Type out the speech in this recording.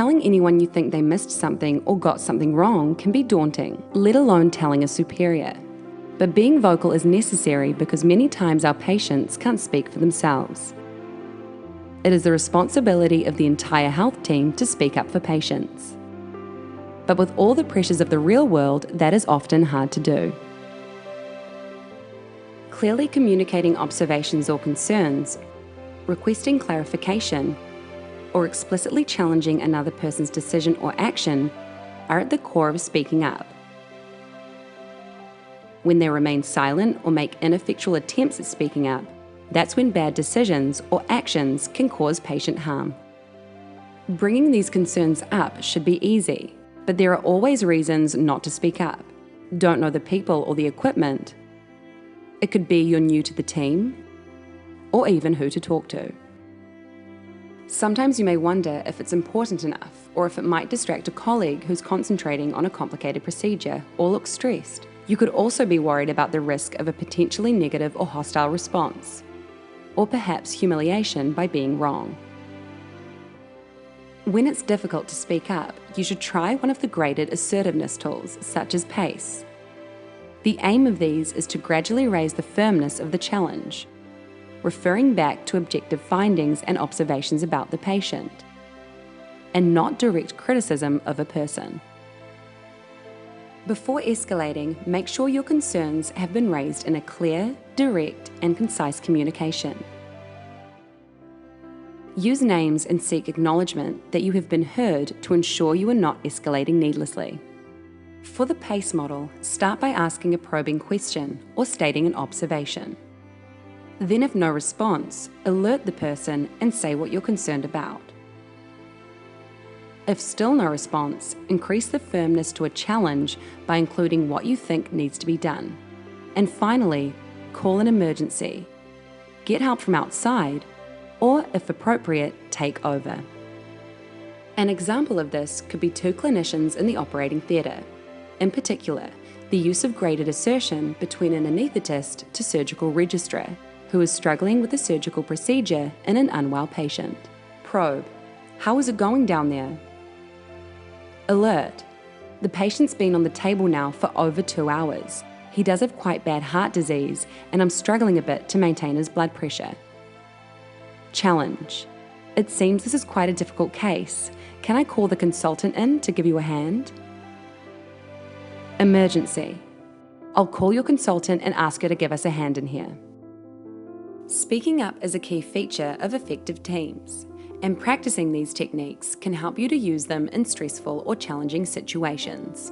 Telling anyone you think they missed something or got something wrong can be daunting, let alone telling a superior. But being vocal is necessary because many times our patients can't speak for themselves. It is the responsibility of the entire health team to speak up for patients. But with all the pressures of the real world, that is often hard to do. Clearly communicating observations or concerns, requesting clarification, or explicitly challenging another person's decision or action are at the core of speaking up. When they remain silent or make ineffectual attempts at speaking up, that's when bad decisions or actions can cause patient harm. Bringing these concerns up should be easy, but there are always reasons not to speak up. Don't know the people or the equipment. It could be you're new to the team, or even who to talk to. Sometimes you may wonder if it's important enough, or if it might distract a colleague who's concentrating on a complicated procedure or looks stressed. You could also be worried about the risk of a potentially negative or hostile response, or perhaps humiliation by being wrong. When it's difficult to speak up, you should try one of the graded assertiveness tools, such as PACE. The aim of these is to gradually raise the firmness of the challenge, referring back to objective findings and observations about the patient, and not direct criticism of a person. Before escalating, make sure your concerns have been raised in a clear, direct, and concise communication. Use names and seek acknowledgement that you have been heard to ensure you are not escalating needlessly. For the PACE model, start by asking a probing question or stating an observation. Then, if no response, alert the person and say what you're concerned about. If still no response, increase the firmness to a challenge by including what you think needs to be done. And finally, call an emergency. Get help from outside, or if appropriate, take over. An example of this could be two clinicians in the operating theatre. In particular, the use of graded assertion between an anaesthetist to surgical registrar who is struggling with a surgical procedure in an unwell patient. Probe: how is it going down there? Alert: the patient's been on the table now for over 2 hours. He does have quite bad heart disease, and I'm struggling a bit to maintain his blood pressure. Challenge: it seems this is quite a difficult case. Can I call the consultant in to give you a hand? Emergency: I'll call your consultant and ask her to give us a hand in here. Speaking up is a key feature of effective teams, and practicing these techniques can help you to use them in stressful or challenging situations.